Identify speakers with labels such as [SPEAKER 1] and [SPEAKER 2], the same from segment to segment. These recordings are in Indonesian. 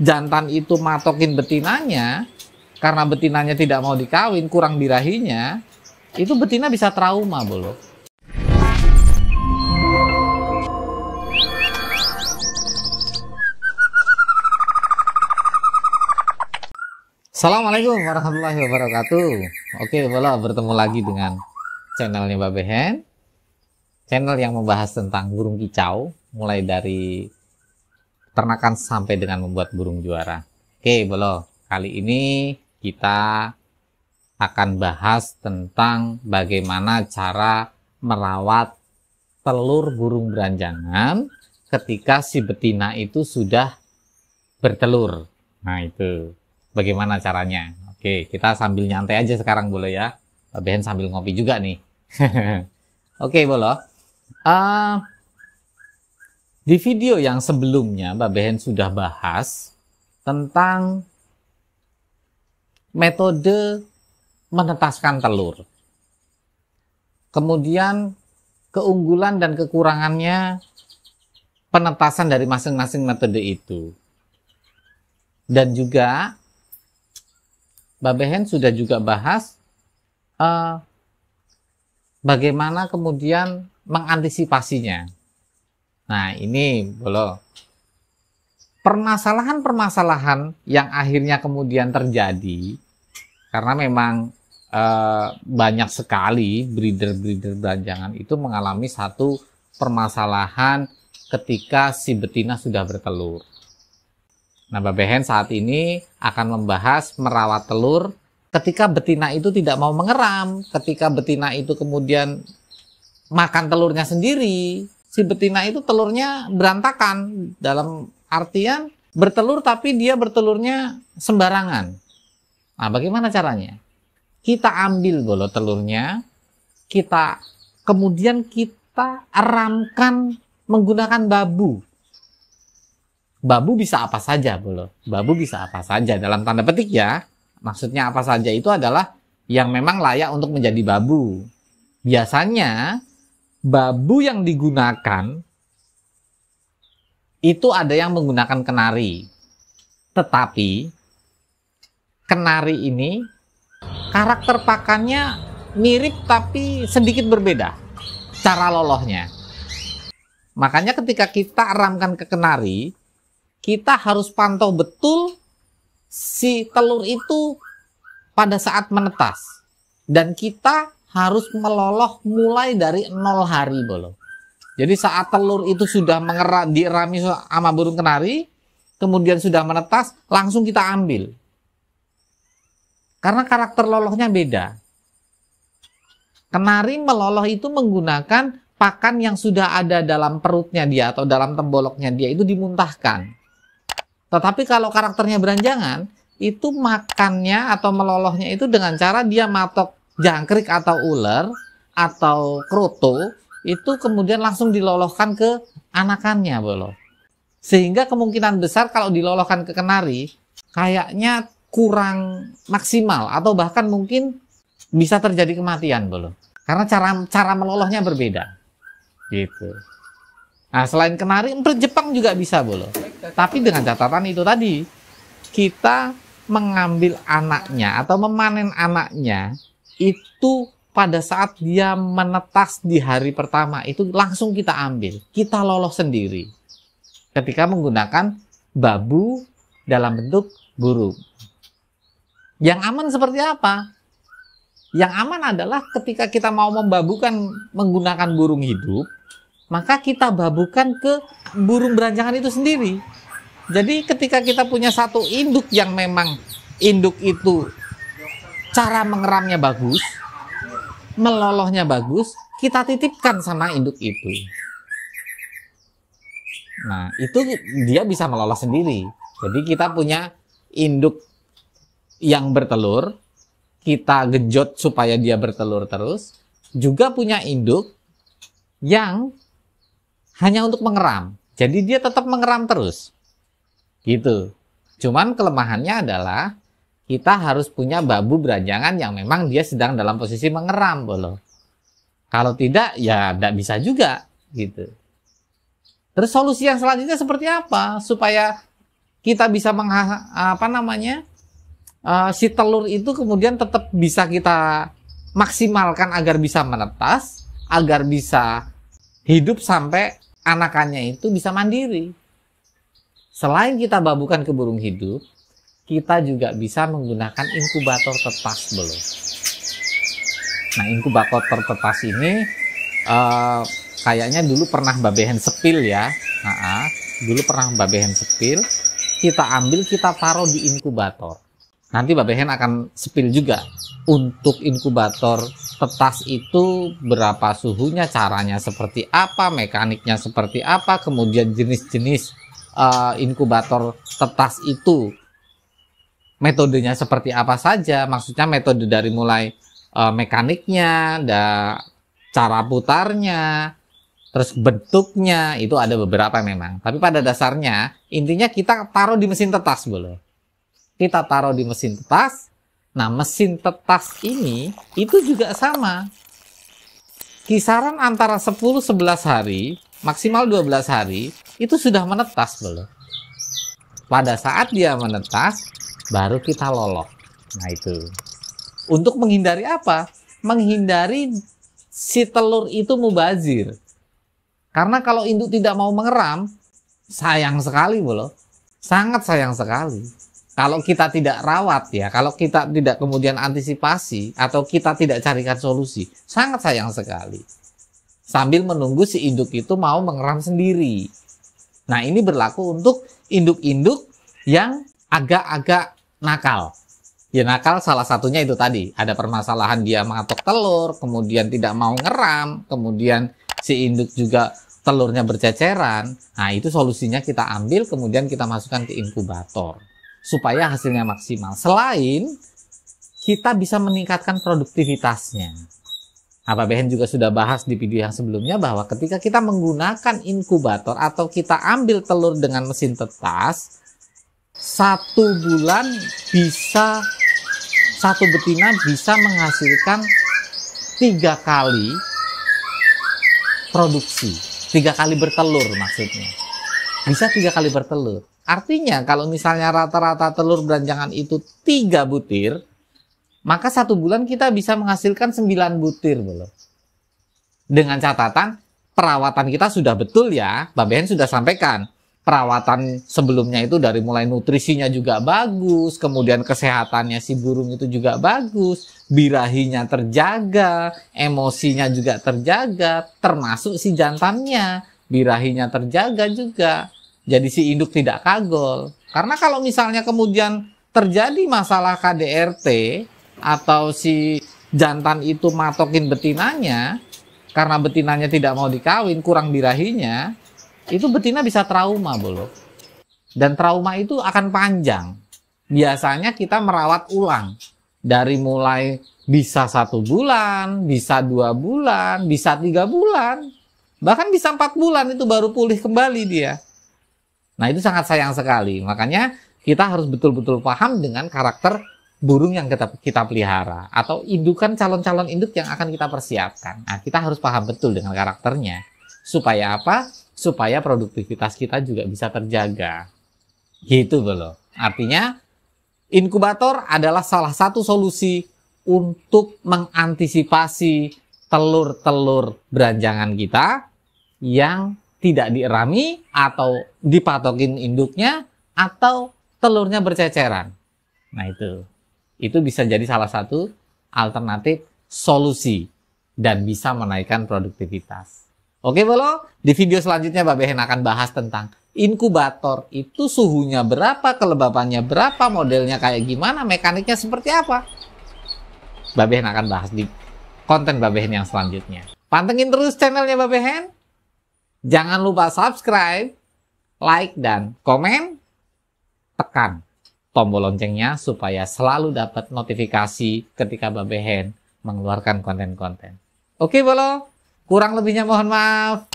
[SPEAKER 1] jantan itu matokin betinanya, karena betinanya tidak mau dikawin, kurang birahinya, itu betina bisa trauma, bolo. Assalamualaikum warahmatullahi wabarakatuh. Oke, bolo, bertemu lagi dengan channelnya Mbak Behen. Channel yang membahas tentang burung kicau, mulai dari ternakan sampai dengan membuat burung juara. Oke, bolo, kali ini kita akan bahas tentang bagaimana cara merawat telur burung beranjangan ketika si betina itu sudah bertelur. Nah, itu bagaimana caranya. Oke, kita sambil nyantai aja sekarang, bolo ya. Mbak Behen sambil ngopi juga nih. Oke, bolo. Di video yang sebelumnya Mbak Behen sudah bahas tentang metode menetaskan telur. Kemudian keunggulan dan kekurangannya penetasan dari masing-masing metode itu. Dan juga Mbak Behen sudah juga bahas bagaimana kemudian mengantisipasinya. Nah, ini bolo, permasalahan-permasalahan yang akhirnya kemudian terjadi karena memang banyak sekali breeder-breeder beranjangan itu mengalami satu permasalahan ketika si betina sudah bertelur. Nah, Mbak Behen saat ini akan membahas merawat telur ketika betina itu tidak mau mengeram, ketika betina itu kemudian makan telurnya sendiri, si betina itu telurnya berantakan, dalam artian bertelur tapi dia bertelurnya sembarangan. Nah, bagaimana caranya? Kita ambil bolo telurnya, kemudian kita eramkan menggunakan babu. Babu bisa apa saja, bolo. Babu bisa apa saja dalam tanda petik ya. Maksudnya apa saja itu adalah yang memang layak untuk menjadi babu. Biasanya babu yang digunakan itu ada yang menggunakan kenari. Tetapi kenari ini karakter pakannya mirip tapi sedikit berbeda cara lolohnya. Makanya ketika kita eramkan ke kenari, kita harus pantau betul si telur itu pada saat menetas. Dan kita harus meloloh mulai dari 0 hari, bolo. Jadi saat telur itu sudah dierami sama burung kenari, kemudian sudah menetas, langsung kita ambil. Karena karakter lolohnya beda. Kenari meloloh itu menggunakan pakan yang sudah ada dalam perutnya dia atau dalam temboloknya dia, itu dimuntahkan. Tetapi kalau karakternya beranjangan, itu makannya atau melolohnya itu dengan cara dia matok jangkrik atau ular atau kroto, itu kemudian langsung dilolohkan ke anakannya, bolo. Sehingga kemungkinan besar kalau dilolohkan ke kenari kayaknya kurang maksimal atau bahkan mungkin bisa terjadi kematian, bolo. Karena cara melolohnya berbeda. Gitu. Nah, selain kenari, emprit Jepang juga bisa, bolo. Tapi dengan catatan itu tadi, kita mengambil anaknya atau memanen anaknya itu pada saat dia menetas di hari pertama itu langsung kita ambil, kita lolos sendiri ketika menggunakan babu dalam bentuk burung. Yang aman seperti apa? Yang aman adalah ketika kita mau membabukan menggunakan burung hidup, maka kita babukan ke burung beranjangan itu sendiri. Jadi ketika kita punya satu induk yang memang induk itu cara mengeramnya bagus, melolohnya bagus, kita titipkan sama induk itu. Nah, itu dia bisa melolos sendiri. Jadi kita punya induk yang bertelur, kita genjot supaya dia bertelur terus. Juga punya induk yang hanya untuk mengeram. Jadi dia tetap mengeram terus. Gitu. Cuman kelemahannya adalah kita harus punya babu beranjangan yang memang dia sedang dalam posisi mengeram, bolo. Kalau tidak, ya tidak bisa juga, gitu. Terus solusi yang selanjutnya seperti apa supaya kita bisa si telur itu kemudian tetap bisa kita maksimalkan agar bisa menetas, agar bisa hidup sampai anakannya itu bisa mandiri. Selain kita babukan ke burung hidup, kita juga bisa menggunakan inkubator tetas belum. Nah, inkubator tetas ini kayaknya dulu pernah Mbak Behen sepil ya. Dulu pernah Mbak Behen sepil. Kita ambil, kita taruh di inkubator. Nanti Mbak Behen akan sepil juga. Untuk inkubator tetas itu berapa suhunya, caranya seperti apa, mekaniknya seperti apa, kemudian jenis-jenis inkubator tetas itu metodenya seperti apa saja. Maksudnya metode dari mulai mekaniknya, cara putarnya, terus bentuknya, itu ada beberapa memang. Tapi pada dasarnya, intinya kita taruh di mesin tetas boleh. Kita taruh di mesin tetas. Nah, mesin tetas ini, itu juga sama. Kisaran antara 10-11 hari, maksimal 12 hari, itu sudah menetas boleh. Pada saat dia menetas, baru kita lolok. Nah, itu. Untuk menghindari apa? Menghindari si telur itu mubazir. Karena kalau induk tidak mau mengeram, sayang sekali boleh. Sangat sayang sekali. Kalau kita tidak rawat ya, kalau kita tidak kemudian antisipasi atau kita tidak carikan solusi, sangat sayang sekali. Sambil menunggu si induk itu mau mengeram sendiri. Nah, ini berlaku untuk induk-induk yang agak-agak nakal. Ya, nakal salah satunya itu tadi, ada permasalahan dia mengatok telur, kemudian tidak mau ngeram, kemudian si induk juga telurnya berceceran. Nah, itu solusinya kita ambil, kemudian kita masukkan ke inkubator supaya hasilnya maksimal. Selain kita bisa meningkatkan produktivitasnya. Mbak Behen juga sudah bahas di video yang sebelumnya bahwa ketika kita menggunakan inkubator atau kita ambil telur dengan mesin tetas, 1 bulan bisa, 1 betina bisa menghasilkan 3 kali produksi, 3 kali bertelur maksudnya. Bisa 3 kali bertelur. Artinya kalau misalnya rata-rata telur beranjangan itu 3 butir, maka 1 bulan kita bisa menghasilkan 9 butir. Dengan catatan perawatan kita sudah betul ya, Mbak Behen sudah sampaikan. Perawatan sebelumnya itu dari mulai nutrisinya juga bagus, kemudian kesehatannya si burung itu juga bagus, birahinya terjaga, emosinya juga terjaga, termasuk si jantannya, birahinya terjaga juga. Jadi si induk tidak kagol. Karena kalau misalnya kemudian terjadi masalah KDRT atau si jantan itu matokin betinanya, karena betinanya tidak mau dikawin, kurang birahinya, itu betina bisa trauma bolo. Dan trauma itu akan panjang. Biasanya kita merawat ulang. Dari mulai bisa 1 bulan, bisa 2 bulan, bisa 3 bulan. Bahkan bisa 4 bulan itu baru pulih kembali dia. Nah, itu sangat sayang sekali. Makanya kita harus betul-betul paham dengan karakter burung yang kita pelihara. Atau indukan calon-calon induk yang akan kita persiapkan. Nah, kita harus paham betul dengan karakternya. Supaya apa? Supaya produktivitas kita juga bisa terjaga. Gitu loh. Artinya, inkubator adalah salah satu solusi untuk mengantisipasi telur-telur beranjangan kita yang tidak dierami atau dipatokin induknya atau telurnya berceceran. Nah, itu bisa jadi salah satu alternatif solusi dan bisa menaikkan produktivitas. Oke bolo, di video selanjutnya Mbak Behen akan bahas tentang inkubator itu suhunya berapa, kelembabannya berapa, modelnya kayak gimana, mekaniknya seperti apa. Mbak Behen akan bahas di konten Mbak Behen yang selanjutnya. Pantengin terus channelnya Mbak Behen. Jangan lupa subscribe, like, dan komen. Tekan tombol loncengnya supaya selalu dapat notifikasi ketika Mbak Behen mengeluarkan konten-konten. Oke bolo, kurang lebihnya mohon maaf.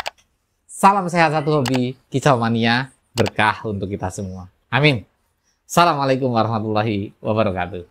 [SPEAKER 1] Salam sehat satu hobi, kicau mania, berkah untuk kita semua. Amin. Assalamualaikum warahmatullahi wabarakatuh.